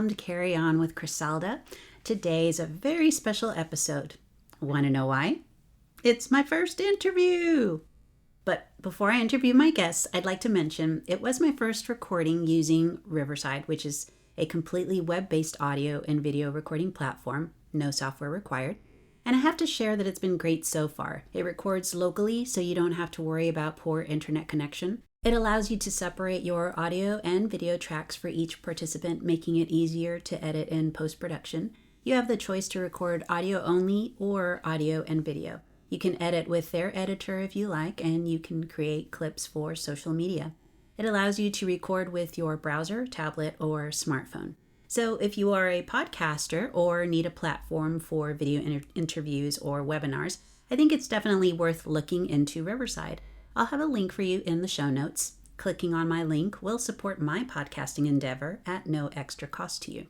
welcome to Carry On with Criselda. Today is a very special episode. Want to know why? It's my first interview! But before I interview my guests, I'd like to mention it was my first recording using Riverside, which is a completely web-based audio and video recording platform, no software required. And I have to share that it's been great so far. It records locally, so you don't have to worry about poor internet connection. It allows you to separate your audio and video tracks for each participant, making it easier to edit in post-production. You have the choice to record audio only or audio and video. You can edit with their editor if you like, and you can create clips for social media. It allows you to record with your browser, tablet, or smartphone. So if you are a podcaster or need a platform for video interviews or webinars, I think it's definitely worth looking into Riverside. I'll have a link for you in the show notes. Clicking on my link will support my podcasting endeavor at no extra cost to you.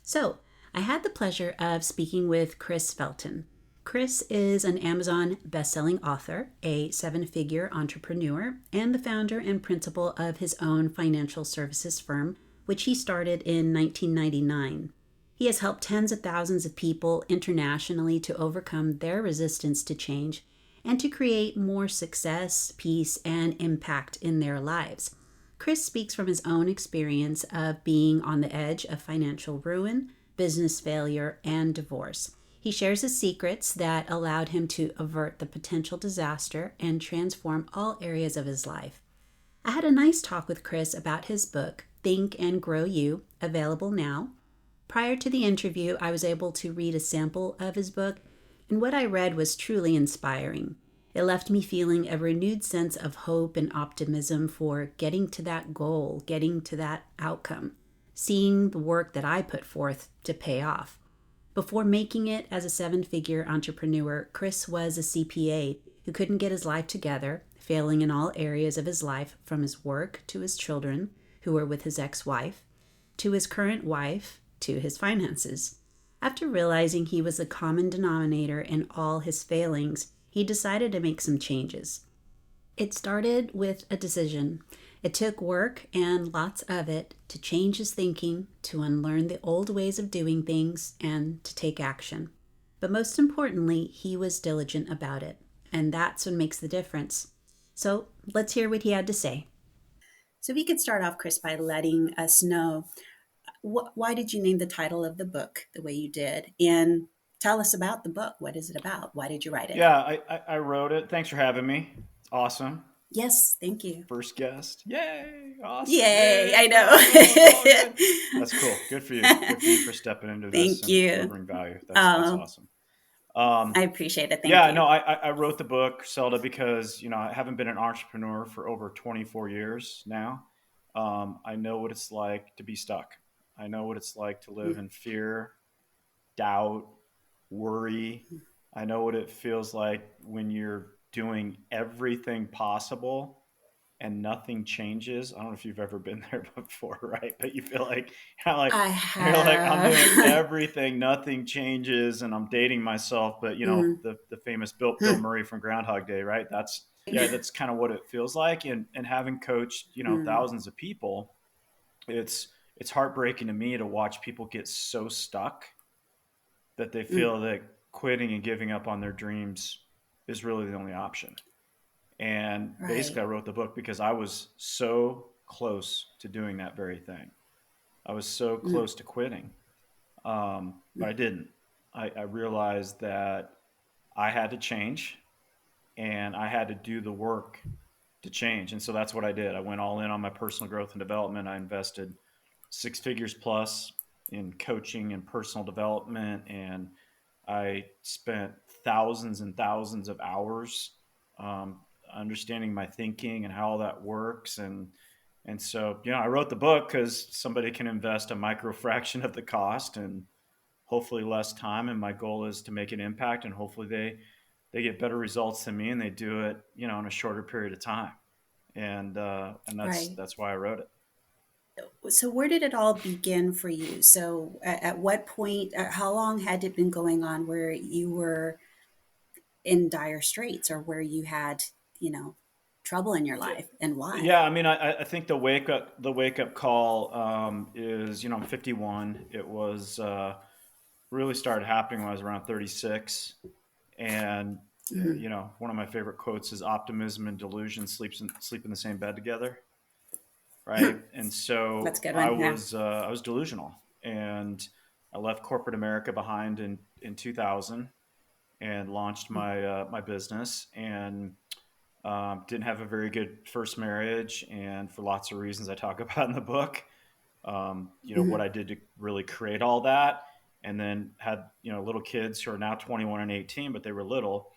So, I had the pleasure of speaking with Chris Felton. Chris is an Amazon best-selling author, a seven-figure entrepreneur, and the founder and principal of his own financial services firm, which he started in 1999. He has helped tens of thousands of people internationally to overcome their resistance to change and to create more success, peace, and impact in their lives. Chris speaks from his own experience of being on the edge of financial ruin, business failure, and divorce. He shares his secrets that allowed him to avert the potential disaster and transform all areas of his life. I had a nice talk with Chris about his book, Think and Grow You, available now. Prior to the interview, I was able to read a sample of his book, and what I read was truly inspiring. It left me feeling a renewed sense of hope and optimism for getting to that goal, getting to that outcome, seeing the work that I put forth to pay off. Before making it as a seven-figure entrepreneur, Chris was a CPA who couldn't get his life together, failing in all areas of his life, from his work to his children, who were with his ex-wife, to his current wife, to his finances. After realizing he was the common denominator in all his failings, he decided to make some changes. It started with a decision. It took work, and lots of it, to change his thinking, to unlearn the old ways of doing things, and to take action. But most importantly, he was diligent about it, and that's what makes the difference. So let's hear what he had to say. So we could start off, Chris, by letting us know why did you name the title of the book the way you did? And tell us about the book. What is it about? Why did you write it? Yeah, I wrote it. Thanks for having me. It's awesome. Yes, thank you. First guest. Yay. Awesome. Yay, I know. That's cool. Good for you. Good for you for stepping into this Thank and you. delivering value. That's awesome. I appreciate it. Thank you. No, I wrote the book, Zelda, because, I haven't been an entrepreneur for over 24 years now. I know what it's like to be stuck. I know what it's like to live in fear, doubt, worry. I know what it feels like when you're doing everything possible and nothing changes. I don't know if you've ever been there before, right? But you feel like I you're like, I'm have. doing everything, nothing changes, and I'm dating myself. But the famous Bill Murray from Groundhog Day, right? That's kind of what it feels like. And having coached thousands of people, it's heartbreaking to me to watch people get so stuck that they feel that quitting and giving up on their dreams is really the only option. And basically I wrote the book because I was so close to doing that very thing. I was so close to quitting, but I didn't. I realized that I had to change and I had to do the work to change. And so that's what I did. I went all in on my personal growth and development. I invested 6 figures plus in coaching and personal development. And I spent thousands and thousands of hours understanding my thinking and how all that works. And so, I wrote the book because somebody can invest a micro fraction of the cost and hopefully less time. And my goal is to make an impact, and hopefully they get better results than me, and they do it, in a shorter period of time. And that's why I wrote it. So where did it all begin for you? So at what point, how long had it been going on where you were in dire straits, or where you had, trouble in your life, and why? Yeah, I mean, I think the wake up call is, I'm 51. It was really started happening when I was around 36, and Mm-hmm. one of my favorite quotes is "Optimism and delusion sleep in the same bed together." Right, and That's a so good I one. Yeah. was uh, I was delusional, and I left corporate America behind in 2000 and launched my business, and didn't have a very good first marriage, and for lots of reasons I talk about in the book. What Mm-hmm. I did to really create all that, and then had little kids who are now 21 and 18, but they were little,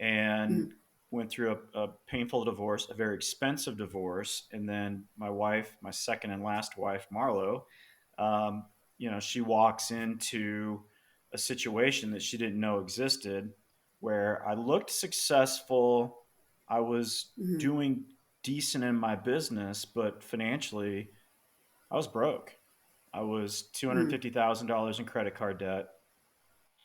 and Mm-hmm. went through a painful divorce, a very expensive divorce, and then my wife, my second and last wife, Marlo, um, she walks into a situation that she didn't know existed, where I looked successful, I was Mm-hmm. doing decent in my business, but financially, I was broke. I was Mm-hmm. $250,000 in credit card debt.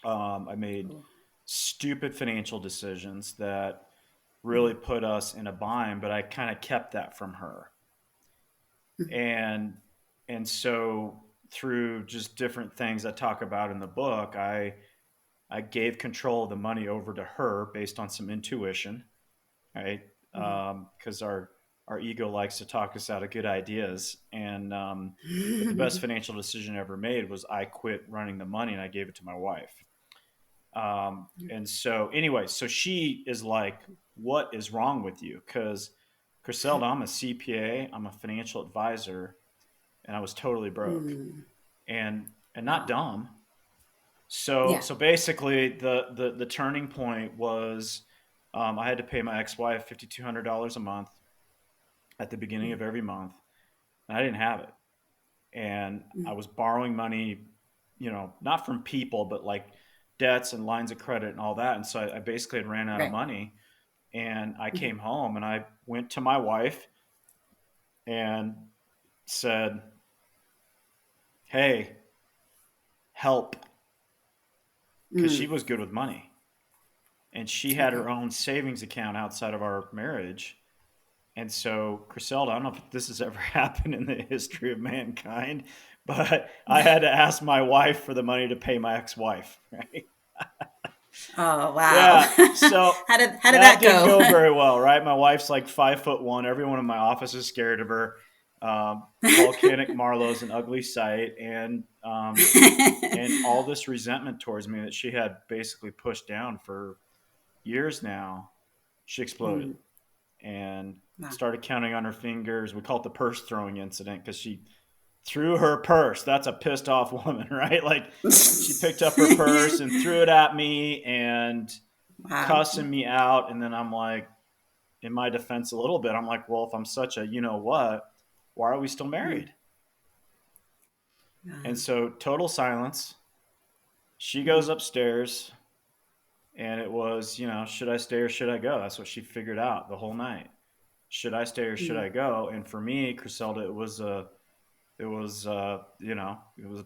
I made Oh. stupid financial decisions that Mm-hmm. really put us in a bind, but I kind of kept that from her. Mm-hmm. And so through just different things I talk about in the book, I gave control of the money over to her based on some intuition, right? Because our ego likes to talk us out of good ideas. And but the best financial decision I ever made was I quit running the money and I gave it to my wife. And so anyway, so she is like, "What is wrong with you?" Because Griselda, I'm a CPA, I'm a financial advisor, and I was totally broke Mm. and not Wow. dumb. So Yeah. so basically, the turning point was, I had to pay my ex-wife $5,200 a month at the beginning Mm. of every month, and I didn't have it, and I Mm. was borrowing money, not from people, but like debts and lines of credit and all that. And so I basically had ran out of Right. money, and I Mm. came home and I went to my wife and said, "Hey, help," because she Mm. was good with money and she had Okay. her own savings account outside of our marriage. And so, Griselda, I don't know if this has ever happened in the history of mankind, but I had to ask my wife for the money to pay my ex-wife, right? Oh wow. Yeah. So How did that that didn't go? go very well, right? My wife's like 5'1". Everyone in my office is scared of her. Volcanic Marlowe's an ugly sight, and all this resentment towards me that she had basically pushed down for years now, she exploded Mm. and Wow. started counting on her fingers. We call it the purse throwing incident because she threw her purse. That's a pissed off woman, right? Like she picked up her purse and threw it at me and Wow. cussing me out. And then I'm like, in my defense, a little bit, I'm like, well, if I'm such a what, why are we still Mm. married? And Um, so, total silence. She mm. goes upstairs, and it was, should I stay or should I go? That's what she figured out the whole night. Should I stay or should Mm. I go? And for me, Griselda, it was a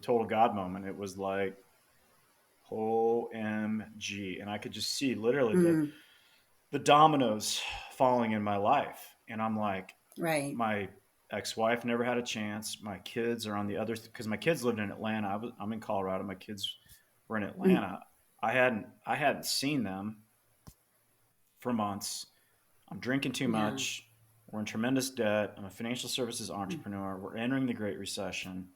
total God moment. It was like, OMG. And I could just see literally Mm. the dominoes falling in my life. And I'm like, Right. my ex-wife never had a chance. My kids are on the other, because my kids lived in Atlanta. I'm in Colorado. My kids were in Mm. Atlanta. I hadn't seen them for months. I'm drinking too Yeah. much. We're in tremendous debt. I'm a financial services Mm. entrepreneur. We're entering the Great Recession.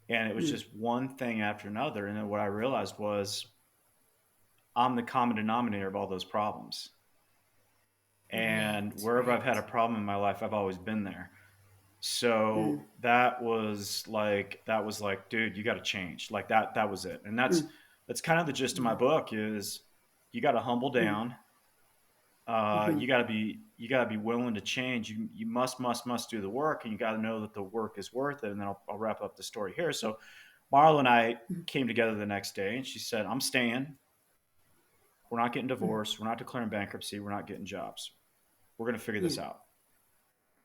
And it was Mm. just one thing after another. And then what I realized was I'm the common denominator of all those problems. And Right. wherever I've had a Right. problem in my life, I've always been there. Mm. So that was like, dude, you got to change. Like that was it. And that's Mm. that's kind of the gist of my Mm. book is you got to humble Mm. down. Mm-hmm. You got to be willing to change. You must do the work, and you got to know that the work is worth it. And then I'll wrap up the story here. So Marla and I Mm. came together the next day, and she said, "I'm staying. We're not getting Mm. divorced. We're not declaring bankruptcy. We're not getting jobs. We're going to figure this Mm. out."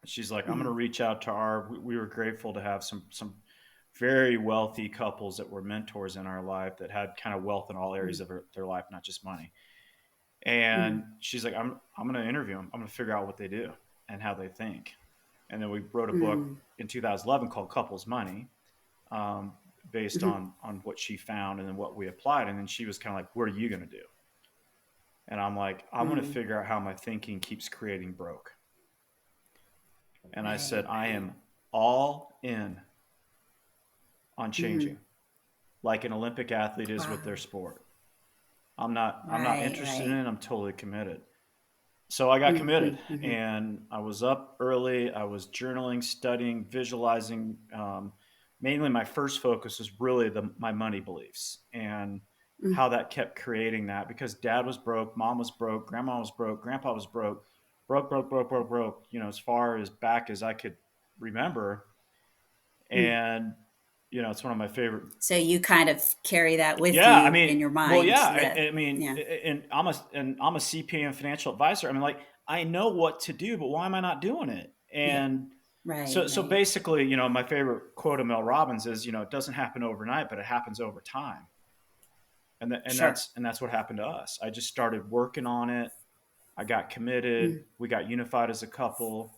She's like, "I'm going to Mm. reach out to we were grateful to have some very wealthy couples that were mentors in our life that had kind of wealth in all areas Mm. of their life, not just money. And she's like, I'm going to interview them. I'm going to figure out what they do and how they think. And then we wrote a book in 2011 called Couples Money, um, based on what she found and then what we applied. And then she was kind of like, what are you going to do? And I'm like, I'm going to figure out how my thinking keeps creating broke. And I said, I am all in on changing, like an Olympic athlete is with their sport. I'm not interested in it. I'm totally committed. So I got committed, and I was up early. I was journaling, studying, visualizing. Mainly, my first focus was really my money beliefs and how that kept creating that, because dad was broke, mom was broke, grandma was broke, grandpa was broke, broke. As far as back as I could remember, and it's one of my favorite. So you kind of carry that with Yeah, I you mean, in your well, mind. yeah, That, I mean, yeah. and I'm a CPA and financial advisor. I mean, like, I know what to do, but why am I not doing it? Yeah. And Right. so basically, my favorite quote of Mel Robbins is, it doesn't happen overnight, but it happens over time. And Sure. that's what happened to us. I just started working on it. I got committed. We got unified as a couple.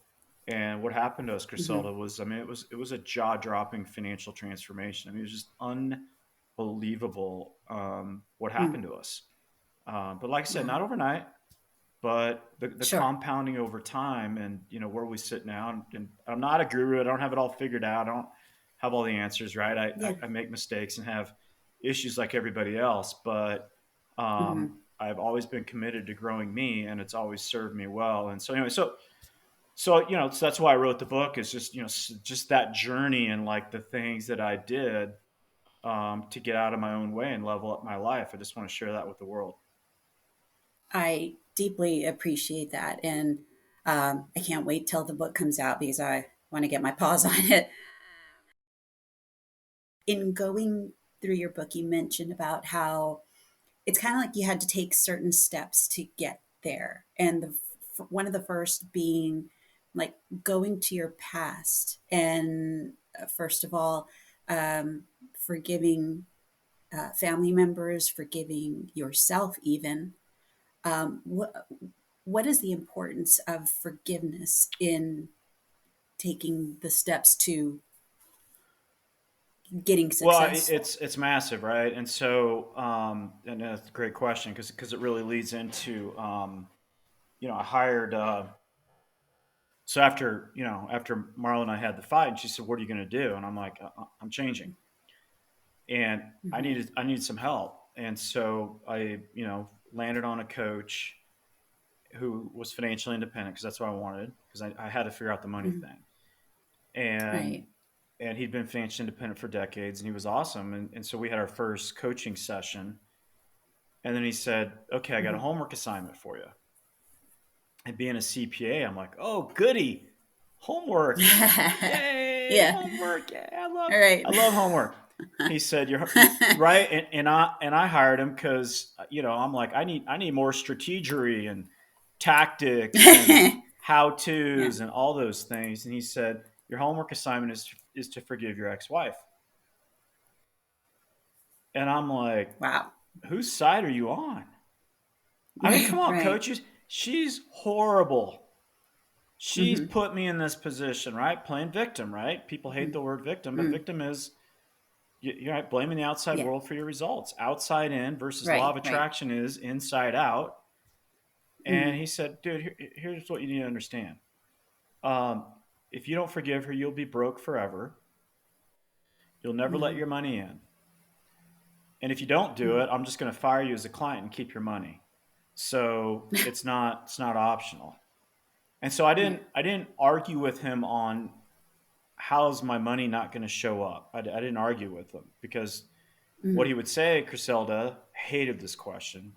And what happened to us, Griselda, was, I mean, it was a jaw dropping financial transformation. I mean, it was just unbelievable, what happened to us. But like I said, Wow. not overnight, but the Sure. compounding over time, and where we sit now. And I'm not a guru. I don't have it all figured out. I don't have all the answers, right? Yeah. I make mistakes and have issues like everybody else, but I've always been committed to growing me, and it's always served me well. And so anyway, so that's why I wrote the book, is just just that journey and like the things that I did, to get out of my own way and level up my life. I just want to share that with the world. I deeply appreciate that. And I can't wait till the book comes out because I want to get my paws on it. In going through your book, you mentioned about how it's kind of like you had to take certain steps to get there. And one of the first being like going to your past and, first of all, forgiving family members, forgiving yourself, even. What is the importance of forgiveness in taking the steps to getting Well, successful? it's massive, right? And so, and that's a great question, because it really leads into, I hired. So after Marla and I had the fight, and she said, "What are you going to do?" And I'm like, "I'm changing," and Mm-hmm. I needed some help, and so I landed on a coach who was financially independent, because that's what I wanted, because I had to figure out the money Mm-hmm. thing, and Right. he'd been financially independent for decades, and he was awesome, and so we had our first coaching session. And then he said, "Okay, I got a Mm-hmm. homework assignment for you." And being a CPA, I'm like, "Oh, goody, homework! Yay, Yeah. homework! Yeah, All right. I love homework." He said, "You're right," and I hired him because I'm like, I need more strategery and tactics and how Yeah. tos and all those things. And he said, "Your homework assignment is to forgive your ex wife." And I'm like, Wow. "Whose side are you on?" I mean, come Right. on, Right. coaches. She's horrible. She's Mm-hmm. put me in this position, right? Playing victim, right? People hate Mm-hmm. the word victim, but Mm. victim is, you're right, blaming the outside Yeah. world for your results. Outside in versus law Right. of Right. attraction is inside out. And Mm-hmm. he said, "Dude, here's what you need to understand. Um, if you don't forgive her, you'll be broke forever. You'll never let Mm-hmm. your money in. And if you don't do Mm-hmm. it, I'm just going to fire you as a client and keep your money. So it's not optional." And so Yeah. I didn't argue with him on how's my money not going to show up. I didn't argue with him, because what Mm-hmm. he would say, Criselda hated this question.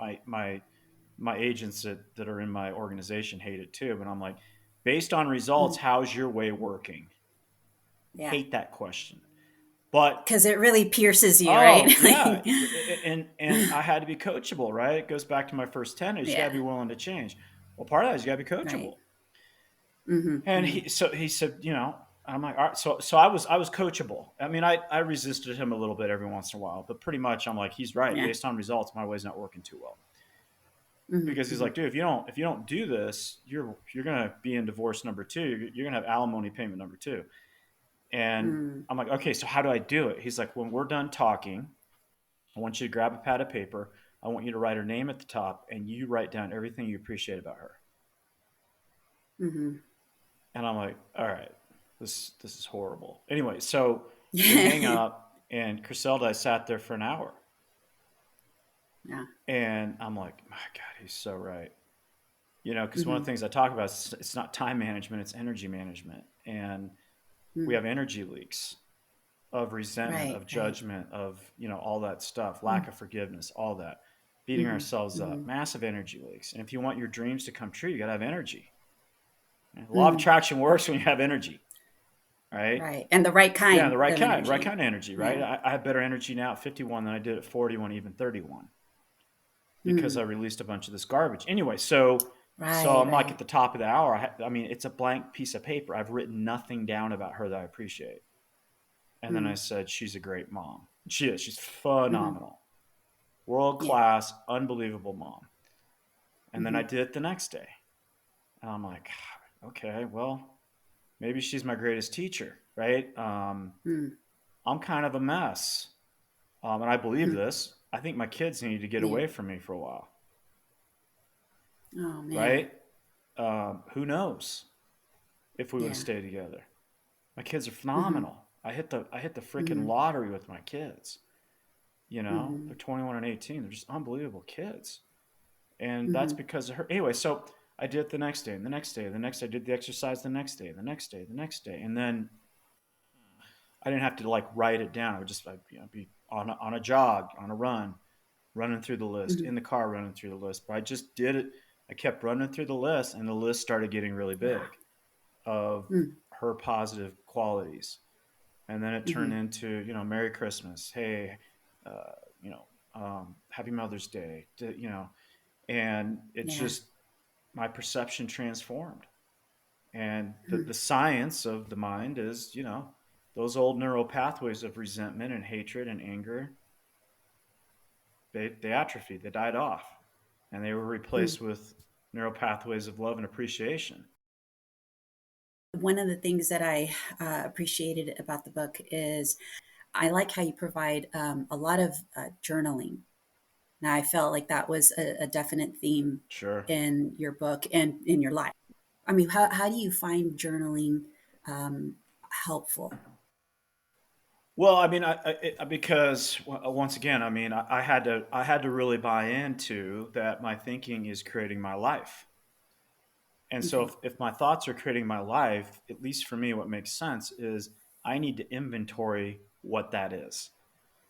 My agents that are in my organization hate it too. But I'm like, based on results, Mm-hmm. how's your way working? Yeah. Hate that question. But Because it really pierces you, right? oh yeah, Like, and I had to be coachable, right? It goes back to my first tenet: is you got yeah. to be willing to change. Well, part of that is you got to be Right. coachable. Mm-hmm. And Mm-hmm. he said, I'm like, all right. So I was coachable. I mean, I resisted him a little bit every once in a while, but pretty much I'm like, he's right. Yeah. Based on results, my way's not working too well. because he's like, dude, if you don't do this, you're gonna be in divorce number two. You're gonna have alimony payment number two. And I'm like, okay, so how do I do it? He's like, when we're done talking, I want you to grab a pad of paper. I want you to write her name at the top, and you write down everything you appreciate about her. Mm-hmm. And I'm like, all right, this is horrible. Anyway, so we hang up, and Griselda, I sat there for an hour. Yeah. And I'm like, my God, he's so right. Because one of the things I talk about is it's not time management, it's energy management. And we have energy leaks of resentment, of judgment, of, all that stuff, lack of forgiveness, all that, beating ourselves up, massive energy leaks. And if you want your dreams to come true, you got to have energy. The law of attraction works when you have energy, right? Right. And the right kind. Yeah, the right of kind, energy. right kind of energy, right? Yeah. I have better energy now at 51 than I did at 41, even 31, because I released a bunch of this garbage. Anyway, so I'm like at the top of the hour. I mean, it's a blank piece of paper. I've written nothing down about her that I appreciate. And then I said, she's a great mom. She is. She's phenomenal. World class, unbelievable mom. And then I did it the next day. And I'm like, okay, well, maybe she's my greatest teacher, right? I'm kind of a mess. And I believe this. I think my kids need to get away from me for a while. Oh, man. Right? Who knows if we would have stayed together. My kids are phenomenal. I hit the freaking lottery with my kids. They're 21 and 18. They're just unbelievable kids. And that's because of her. Anyway, so I did it the next day, and the next day, and the next day. I did the exercise the next day, the next day, the next day. And then I didn't have to write it down. I would just be on a jog, on a run, running through the list, in the car running through the list. But I just did it. I kept running through the list, and the list started getting really big of her positive qualities. And then it turned into, Merry Christmas. Hey, Happy Mother's Day. And it's just my perception transformed. And the science of the mind is, those old neural pathways of resentment and hatred and anger, they atrophied, they died off. And they were replaced with neural pathways of love and appreciation. One of the things that I appreciated about the book is I like how you provide a lot of journaling. Now, I felt like that was a definite theme in your book and in your life. I mean, how do you find journaling helpful? Well, I mean, because once again, I mean, I had to really buy into that. My thinking is creating my life. And so if my thoughts are creating my life, at least for me, what makes sense is I need to inventory what that is.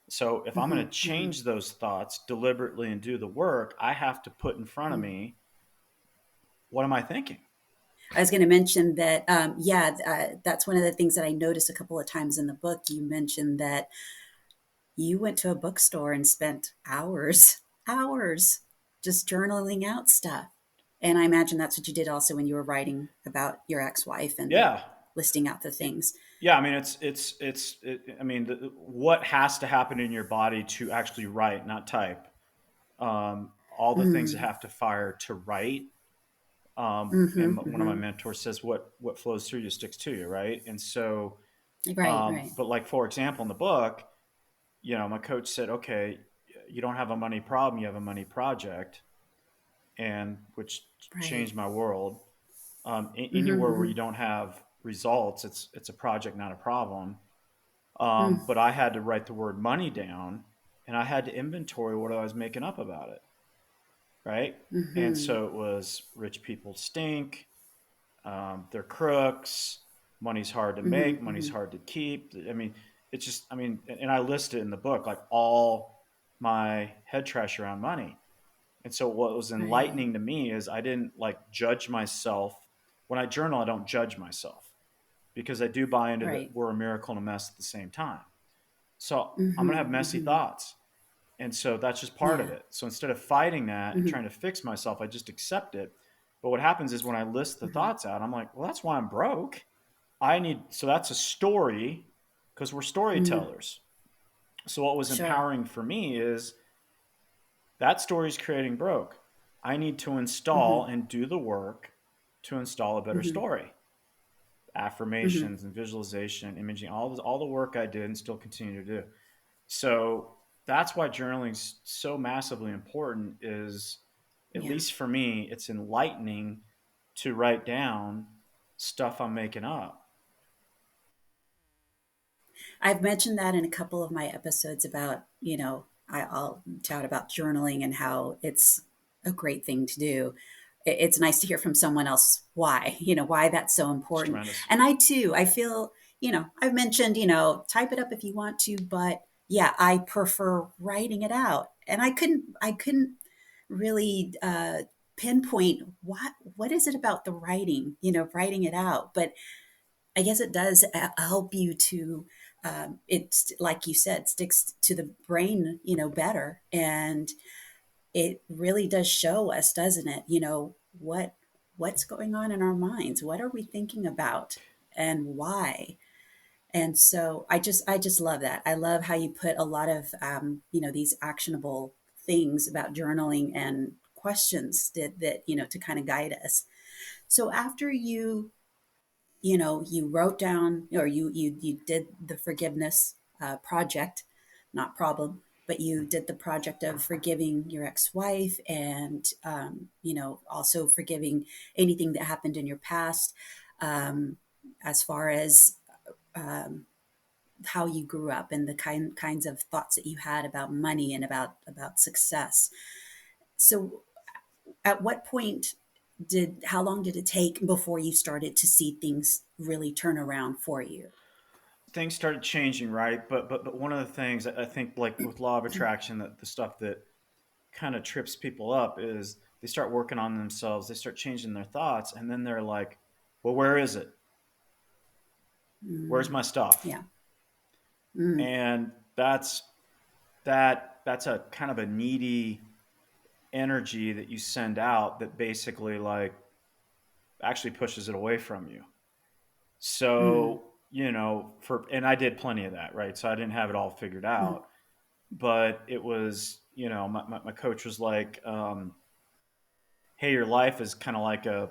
So if I'm going to change those thoughts deliberately and do the work, I have to put in front of me, what am I thinking? I was going to mention that, that's one of the things that I noticed a couple of times in the book. You mentioned that you went to a bookstore and spent hours just journaling out stuff. And I imagine that's what you did also when you were writing about your ex-wife and listing out the things. Yeah, I mean, I mean, what has to happen in your body to actually write, not type? All the things that have to fire to write. And one of my mentors says, what flows through you sticks to you, right? And so, right. But for example, in the book, my coach said, okay, you don't have a money problem, you have a money project, and which changed my world. Anywhere where you don't have results, it's a project, not a problem. But I had to write the word money down, and I had to inventory what I was making up about it. Right. And so it was rich people stink. They're crooks. Money's hard to make. Money's hard to keep. I mean, it's just, and I list it in the book, like all my head trash around money. And so what was enlightening to me is I didn't judge myself. When I journal, I don't judge myself because I do buy into that we're a miracle and a mess at the same time. So I'm going to have messy thoughts. And so that's just part of it. So instead of fighting that and trying to fix myself, I just accept it. But what happens is when I list the thoughts out, I'm like, well, that's why I'm broke. So that's a story because we're storytellers. So what was empowering for me is that story is creating broke. I need to Mm-hmm. install and do the work to install a better Mm-hmm. story. Mm-hmm. Affirmations and visualization, imaging, all the work I did and still continue to do. So that's why journaling is so massively important. Is at Yeah. least for me, it's enlightening to write down stuff I'm making up. I've mentioned that in a couple of my episodes about, I'll chat about journaling and how it's a great thing to do. It's nice to hear from someone else why, why that's so It's important. tremendous. And I too, I feel, I've mentioned, type it up if you want to, but yeah, I prefer writing it out. And I couldn't really pinpoint what is it about the writing, writing it out. But I guess it does help you to, it's like you said, sticks to the brain, better. And it really does show us, doesn't it? What's going on in our minds? What are we thinking about and why? And so I just love that. I love how you put a lot of, these actionable things about journaling and questions that, to kind of guide us. So after you wrote down or you did the forgiveness project, not problem, but you did the project of forgiving your ex-wife and also forgiving anything that happened in your past, um, as far as um, how you grew up and the kinds of thoughts that you had about money and about success. So at what point did how long did it take before you started to see things really turn around for you? Things started changing, right? But one of the things I think, like with law of attraction, that the stuff that kind of trips people up is they start working on themselves, they start changing their thoughts, and then they're like, "Well, where is it? Where's Mm, my stuff?" yeah. Mm, And that's a kind of a needy energy that you send out that basically like actually pushes it away from you. mm, So, and I did plenty of that, right? So I didn't have it all figured mm, out, but it was, my coach was like, hey, your life is kind of like a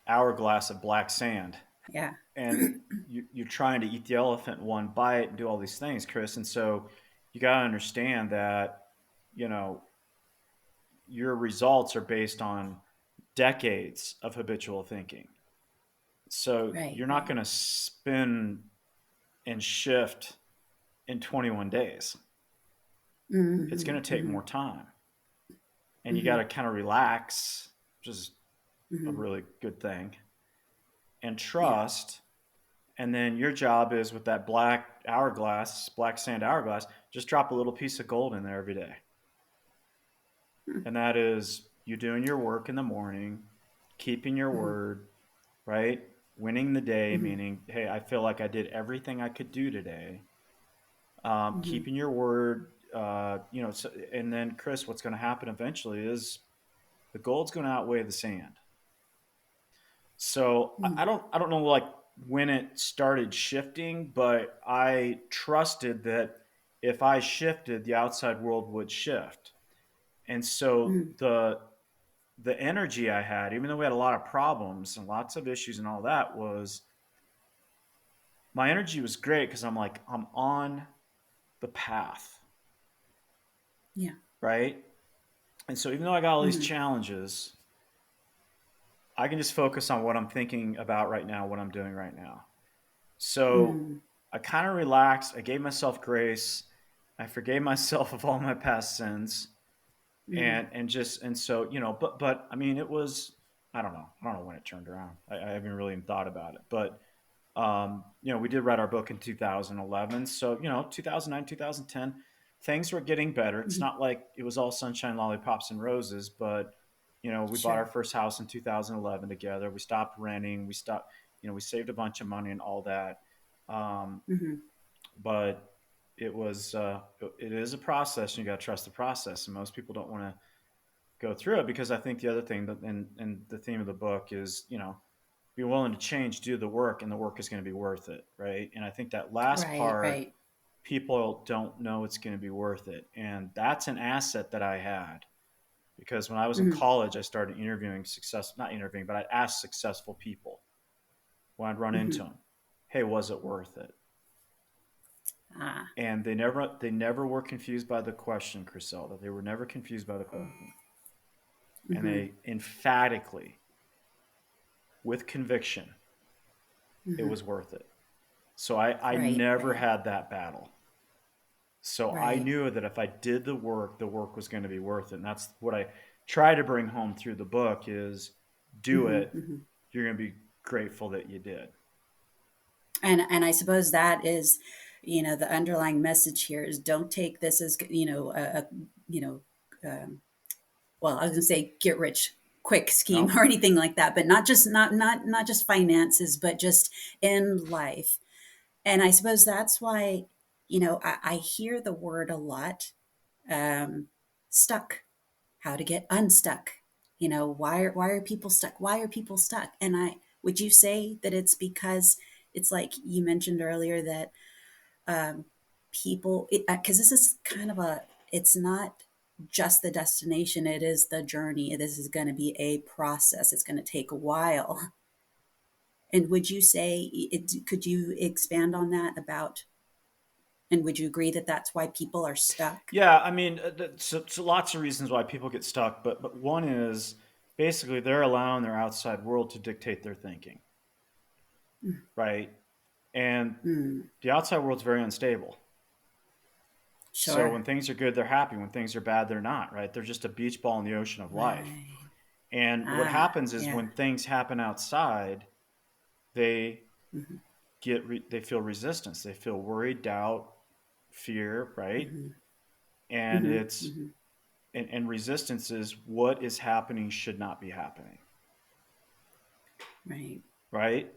hourglass of black sand, yeah. and you're trying to eat the elephant in one bite and do all these things, Chris. And so you got to understand that, you know, your results are based on decades of habitual thinking. So Right. you're not Right. going to spin and shift in 21 days. It's Mm-hmm, going to take mm-hmm, more time. And you got mm-hmm, to kind of relax, which is a mm-hmm. really good thing, and Yeah. trust. And then your job is with that black hourglass, black sand hourglass, just drop a little piece of gold in there every day. Mm, And that is you doing your work in the morning, keeping your mm-hmm, word, right? Winning the day, mm-hmm, meaning, hey, I feel like I did everything I could do today. mm-hmm, Keeping your word, so, and then Chris, what's going to happen eventually is the gold's going to outweigh the sand. So mm-hmm, I don't know like when it started shifting, but I trusted that if I shifted, the outside world would shift. And so mm-hmm, the energy I had, even though we had a lot of problems and lots of issues and all that, was my energy was great because I'm like, I'm on the path, yeah. right? And so even though I got all these Mm-hmm, challenges, I can just focus on what I'm thinking about right now, what I'm doing right now. So mm-hmm, I kind of relaxed. I gave myself grace. I forgave myself of all my past sins, mm-hmm, and so but I mean, it was, I don't know when it turned around. I haven't really even thought about it, but we did write our book in 2011. So 2009, 2010, things were getting better. It's mm-hmm. not like it was all sunshine, lollipops, and roses, but we bought our Sure. first house in 2011 together. We stopped renting. We stopped. We saved a bunch of money and all that. Um, Mm-hmm, but it is a process, and you got to trust the process. And most people don't want to go through it because I think the other thing that, and the theme of the book is, be willing to change, do the work, and the work is going to be worth it, right? And I think that last right. part, Right. people don't know it's going to be worth it, and that's an asset that I had because when I was in college, I started interviewing not interviewing, but I'd ask successful people when I'd run into them, hey, was it worth it? And they never were confused by the question, Griselda. They were never confused by the question. And they emphatically, with conviction, it was worth it. So I never had that battle. So I knew that if I did the work was going to be worth it. And that's what I try to bring home through the book is do it. You're going to be grateful that you did. And I suppose that is, the underlying message here is don't take this as, well, I was gonna say get rich quick scheme or anything like that, but not just finances, but just in life. And I suppose that's why, I hear the word a lot, stuck, how to get unstuck. Why are people stuck? Why are people stuck? And would you say that it's because it's like you mentioned earlier that people, because this is kind of it's not just the destination, it is the journey. This is going to be a process. It's going to take a while. And would you say, could you expand on that and would you agree that that's why people are stuck? Yeah, I mean, so lots of reasons why people get stuck, but one is basically they're allowing their outside world to dictate their thinking, right? And the outside world's very unstable. Sure. So when things are good, they're happy. When things are bad, they're not, right? They're just a beach ball in the ocean of life. And what happens is when things happen outside, they they feel resistance. They feel worried, doubt, fear, right? And it's and resistance is what is happening should not be happening. Right?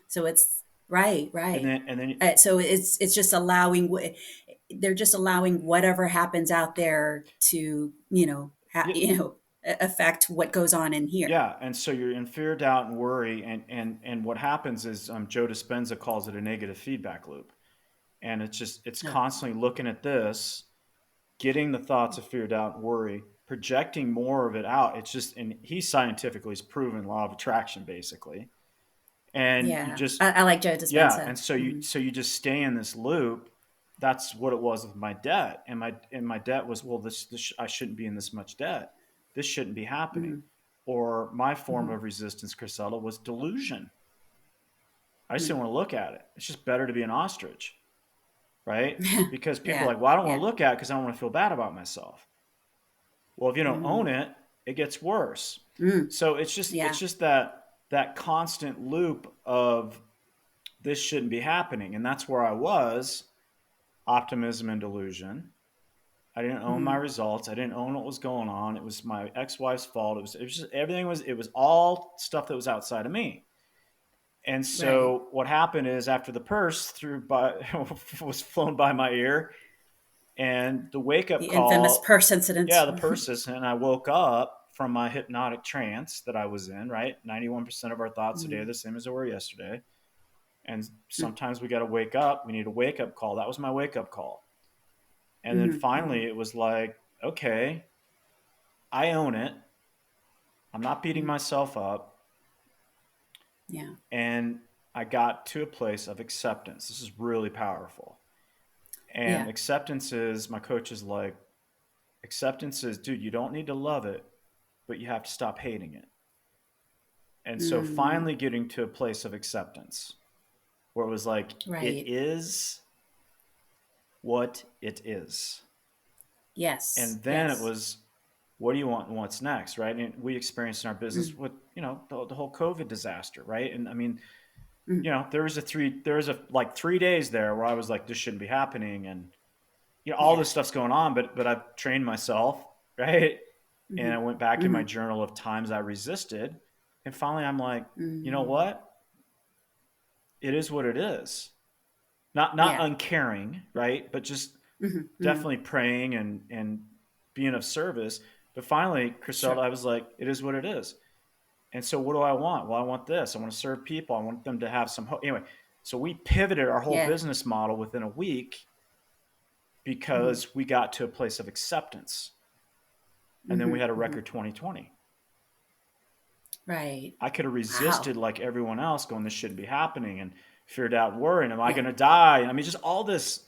So it's right. And then so it's just allowing, they're just allowing whatever happens out there to, affect what goes on in here. Yeah, and so you're in fear, doubt, and worry, and what happens is Joe Dispenza calls it a negative feedback loop, and it's constantly looking at this, getting the thoughts of fear, doubt, and worry, projecting more of it out. It's just, and he scientifically has proven law of attraction basically, and you just I like Joe Dispenza. Yeah, and so you just stay in this loop. That's what it was with my debt, and my debt was, well, this I shouldn't be in this much debt. This shouldn't be happening. Or my form of resistance, Chrisella, was delusion. I just didn't want to look at it. It's just better to be an ostrich, right? Because people are like, well, I don't want to look at it because I don't want to feel bad about myself. Well, if you don't own it, it gets worse. So it's just that constant loop of this shouldn't be happening. And that's where I was, optimism and delusion. I didn't own my results. I didn't own what was going on. It was my ex-wife's fault. It was just everything it was all stuff that was outside of me. And so what happened is after the purse was flown by my ear, and the wake-up call, infamous purse incident. Yeah, the purses, and I woke up from my hypnotic trance that I was in, right? 91% of our thoughts today are the same as they were yesterday. And sometimes we got to wake up. We need a wake-up call. That was my wake-up call. And then finally it was like, okay, I own it. I'm not beating myself up. Yeah. And I got to a place of acceptance. This is really powerful. And acceptance is, my coach is like, acceptance is, dude, you don't need to love it, but you have to stop hating it. And so finally getting to a place of acceptance where it was like, it is what it is. Yes. And then it was, what do you want and what's next, right? And we experienced in our business with, the whole COVID disaster, right? And I mean, there was 3 days there where I was like, this shouldn't be happening. And, all this stuff's going on, but I've trained myself, right? And I went back in my journal of times I resisted. And finally I'm like, you know what? It is what it is. Not uncaring, right? But just definitely praying and being of service. But finally, Chriselle, I was like, it is what it is. And so what do I want? Well, I want this. I want to serve people. I want them to have some hope. Anyway, so we pivoted our whole business model within a week because we got to a place of acceptance. And then we Mm-hmm. had a Mm-hmm. record 2020. Right. I could have Wow. resisted like everyone else, going, this shouldn't be happening, and feared out and worrying, am I Yeah. going to die? I mean, just all this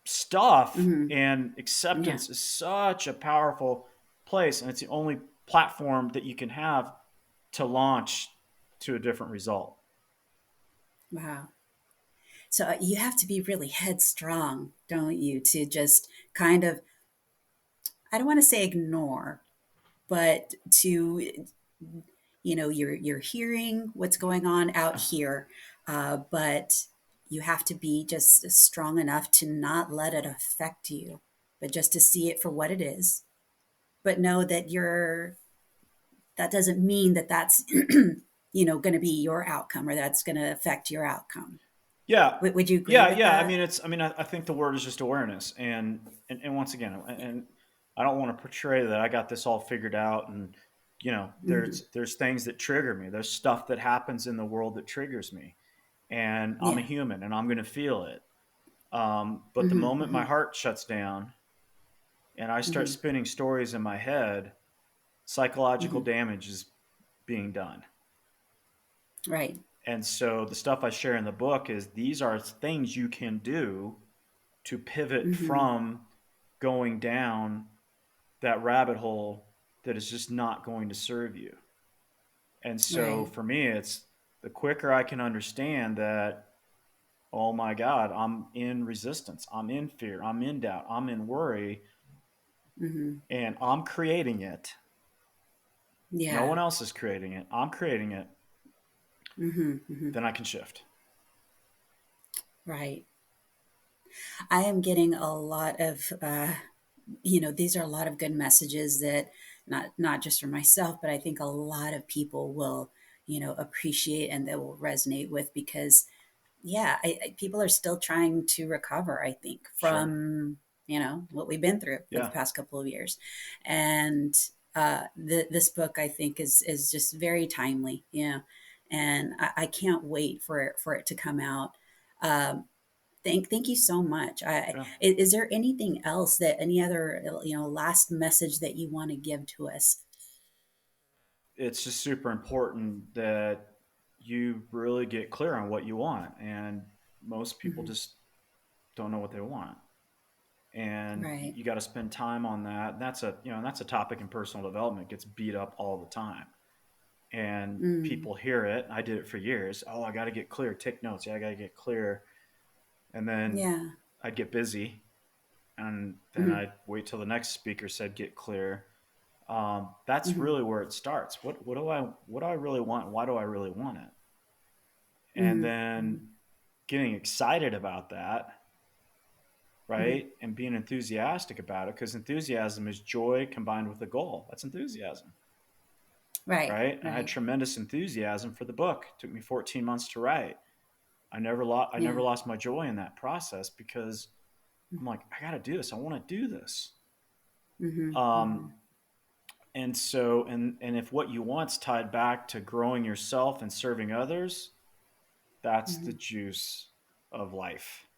stuff. Mm-hmm. And Yeah. acceptance is such a powerful place. And it's the only platform that you can have to launch to a different result. Wow. So you have to be really headstrong, don't you, to just kind of, I don't want to say ignore, but to, you're hearing what's going on out here, but you have to be just strong enough to not let it affect you, but just to see it for what it is, but know that that doesn't mean that that's going to be your outcome, or that's going to affect your outcome. Yeah. Would you agree Yeah. with Yeah. I that? mean, I think the word is just awareness. And once again, and I don't want to portray that I got this all figured out. And, Hmm. there's things that trigger me. There's stuff that happens in the world that triggers me, and I'm a Yeah. human and I'm going to feel it. But the Hmm. moment my Hmm. heart shuts down and I start Hmm. spinning stories in my head, psychological Hmm. damage is being done. Right. And so the stuff I share in the book is, these are things you can do to pivot Hmm. from going down that rabbit hole that is just not going to serve you. And so Right. for me, it's the quicker I can understand that, oh my God, I'm in resistance, I'm in fear, I'm in doubt, I'm in worry, Hmm. and I'm creating it. No Yeah. one else is creating it. I'm creating it. Hmm. Hmm. Then I can shift. Right. I am getting a lot of, these are a lot of good messages that not just for myself, but I think a lot of people will, appreciate and that will resonate with, because yeah, people are still trying to recover, I think, Sure. from, what we've been through for the Yeah. past couple of years. And this book, I think, is just very timely, and I can't wait for it to come out. Um, thank you so much. Yeah. Is there anything else, that any other, last message that you want to give to us? It's just super important that you really get clear on what you want. And most people Hmm. just don't know what they want. And Right. you got to spend time on that. That's a topic in personal development, gets beat up all the time. And Mm. people hear it. I did it for years. Oh, I got to get clear. Take notes. Yeah, I got to get clear. And then Yeah. I'd get busy, and then Hmm. I'd wait till the next speaker said get clear. That's Hmm. really where it starts. What do I really want? Why do I really want it? And Hmm. Hmm. then getting excited about that, Hmm. right? And being enthusiastic about it, because enthusiasm is joy combined with a goal. That's enthusiasm, Right. right? And I had Right. tremendous enthusiasm for the book. It took me 14 months to write. I never Yeah. lost my joy in that process, because I'm like, I got to do this. I want to do this. Hmm. Um, Hmm. and if what you want's tied back to growing yourself and serving others, that's the Hmm. juice of life.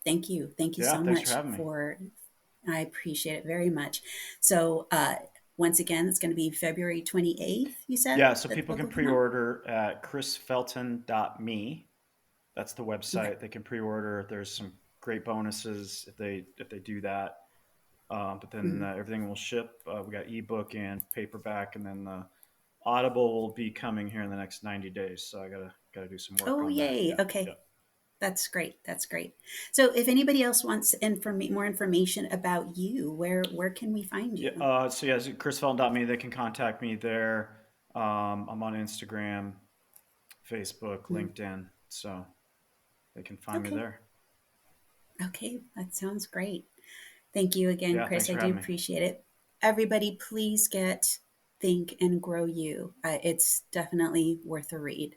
Thank you. Thank you Yeah, so thanks for much having me. for, I appreciate it very much. So, once again, it's going to be February 28th, you said, Yeah, so that the people book can will come out? pre-order at chrisfelton.me. That's the Okay. website. They can pre-order. There's some great bonuses if they do that. But then Hmm. everything will ship. We got ebook and paperback, and then the Audible will be coming here in the next 90 days. So I gotta do some work Oh, on that. yay. Yeah, yeah. Okay. That's great. That's great. So, if anybody else wants more information about you, where can we find Yeah. you? So yeah, chrisfelton.me. They can contact me there. I'm on Instagram, Facebook, Hmm. LinkedIn, so they can find me Okay. there. Okay. That sounds great. Thank you again, Yeah, thanks Chris. I for do having me. appreciate it. Everybody, please get Think and Grow You. It's definitely worth a read.